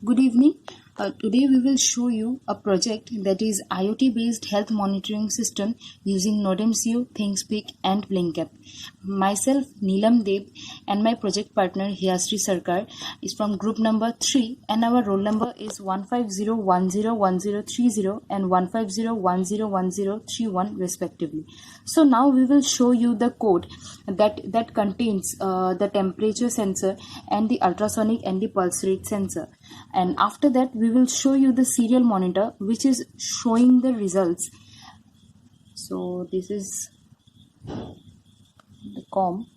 Good evening. Today we will show you a project that is IoT based health monitoring system using NodeMCU, ThingSpeak and Blinkap. Myself Neelam Deb and my project partner Hiyasri Sarkar is from group number 3 and our roll number is 150101030 and 150101031 respectively. So now we will show you the code that contains the temperature sensor and the ultrasonic and the pulse rate sensor. And after that we will show you the serial monitor which is showing the results. So this is the COM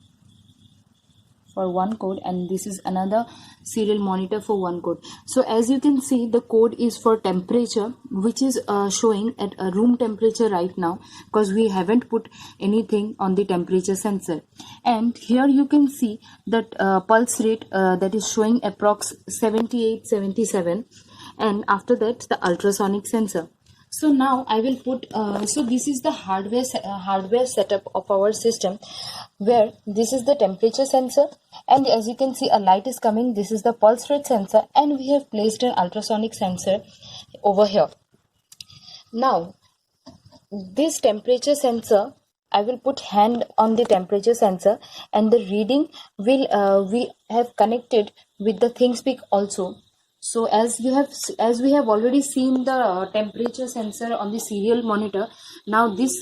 for one code and this is another serial monitor for one code. So as you can see, the code is for temperature, which is showing at a room temperature right now because we haven't put anything on the temperature sensor. And here you can see that pulse rate that is showing approx 78-77, and after that the ultrasonic sensor. So now I will put so this is the hardware setup of our system, where this is the temperature sensor, and as you can see a light is coming. This is the pulse rate sensor, and we have placed an ultrasonic sensor over here. Now this temperature sensor, I will put hand on the temperature sensor, and the reading will we have connected with the ThingSpeak also. So as we have already seen the temperature sensor on the serial monitor, now this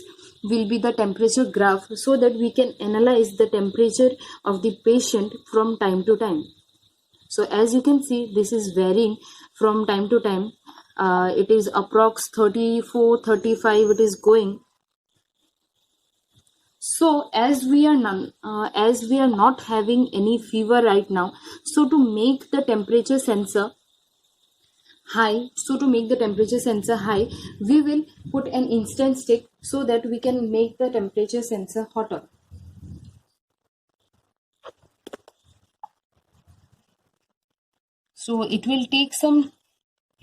will be the temperature graph so that we can analyze the temperature of the patient from time to time. So as you can see, this is varying from time to time. It is approx 34, 35 it is going. So as we are not having any fever right now, so to make the temperature sensor high, we will put an instant stick so that we can make the temperature sensor hotter. So it will take some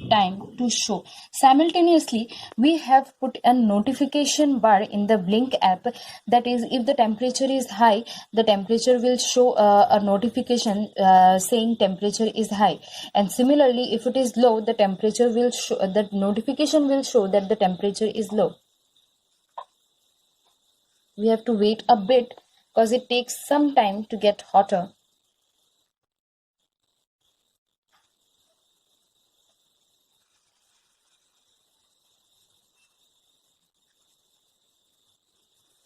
time to show. Simultaneously, we have put a notification bar in the Blink app. That is, if the temperature is high, the temperature will show a notification saying temperature is high. And similarly, if it is low, the temperature will show, the notification will show that the temperature is low. We have to wait a bit because it takes some time to get hotter.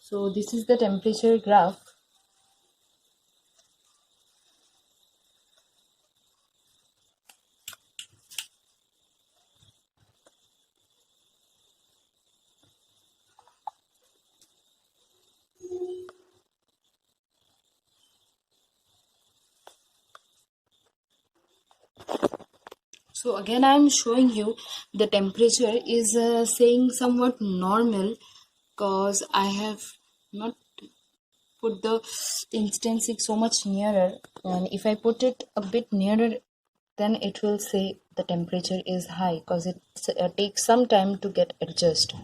So this is the temperature graph. So again I am showing you the temperature is saying somewhat normal because I have not put the instant stick so much nearer, and if I put it a bit nearer, then it will say the temperature is high because it takes some time to get adjusted.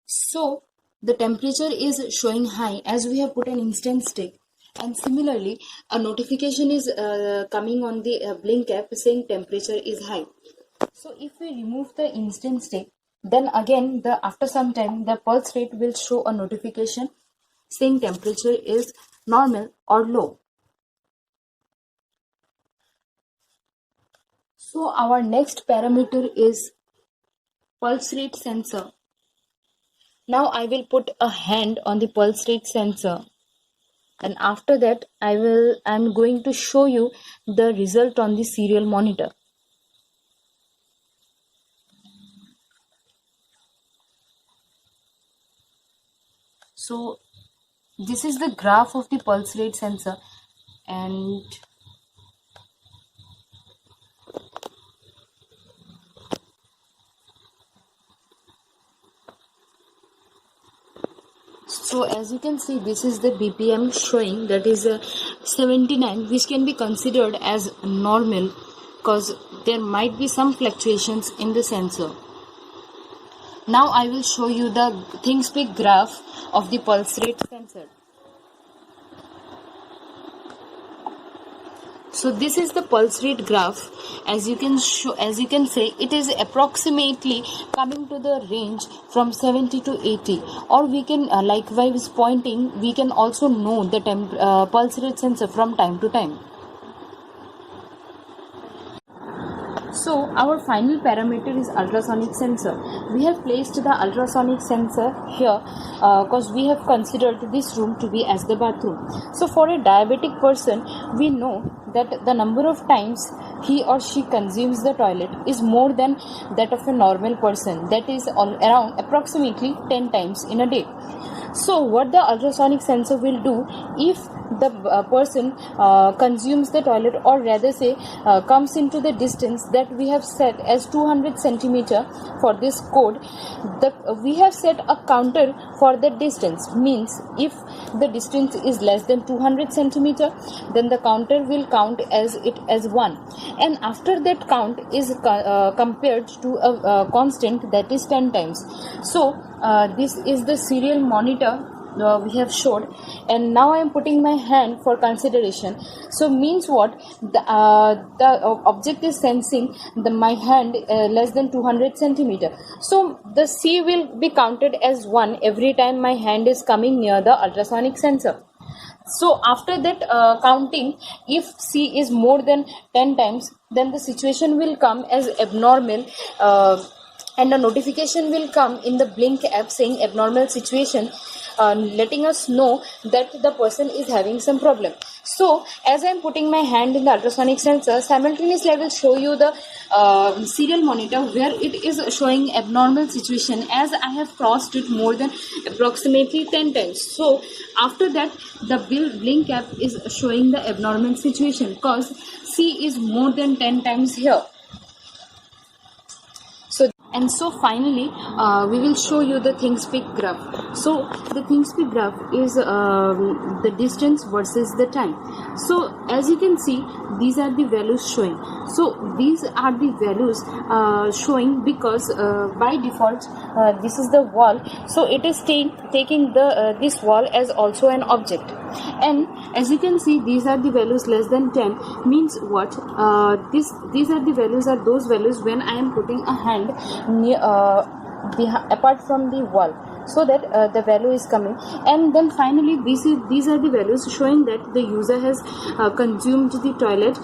So the temperature is showing high as we have put an instant stick. And similarly, a notification is coming on the Blink app saying temperature is high. So if we remove the instant stick, then again after some time the pulse rate will show a notification saying temperature is normal or low. So our next parameter is pulse rate sensor. Now I will put a hand on the pulse rate sensor. And after that I'm going to show you the result on the serial monitor. So this is the graph of the pulse rate sensor, and so as you can see, this is the BPM showing, that is 79, which can be considered as normal because there might be some fluctuations in the sensor. Now I will show you the ThingSpeak graph of the pulse rate sensor. So this is the pulse rate graph. As you can say, it is approximately coming to the range from 70 to 80, or we can likewise pointing, we can also know the pulse rate sensor from time to time. So our final parameter is ultrasonic sensor. We have placed the ultrasonic sensor here because we have considered this room to be as the bathroom. So for a diabetic person, we know that the number of times he or she consumes the toilet is more than that of a normal person, that is around approximately 10 times in a day. So what the ultrasonic sensor will do, if the person consumes the toilet, or rather say comes into the distance that we have set as 200 centimeter for this code, we have set a counter for that distance. Means if the distance is less than 200 centimeter, then the counter will count as 1, and after that count is compared to a constant, that is 10 times. So this is the serial monitor we have showed, and now I am putting my hand for consideration. So means what, the object is sensing my hand less than 200 centimeter. So the C will be counted as 1 every time my hand is coming near the ultrasonic sensor. So after that counting, if C is more than 10 times, then the situation will come as abnormal, and a notification will come in the Blink app saying abnormal situation, letting us know that the person is having some problem. So as I am putting my hand in the ultrasonic sensor, simultaneously I will show you the serial monitor where it is showing abnormal situation, as I have crossed it more than approximately 10 times. So after that the Blink app is showing the abnormal situation because C is more than 10 times here. So finally we will show you the ThingSpeak graph. So the ThingSpeak graph is the distance versus the time. So as you can see, these are the values showing. So these are the values showing because by default this is the wall, so it is taking the this wall as also an object. And as you can see, these are the values less than 10. Means what, these are the values, are those values when I am putting a hand near apart from the wall, so that the value is coming. And then finally these are the values showing that the user has consumed the toilet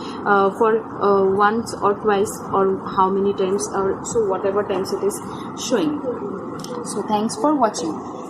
for once or twice, or how many times, or so whatever times it is showing. So thanks for watching.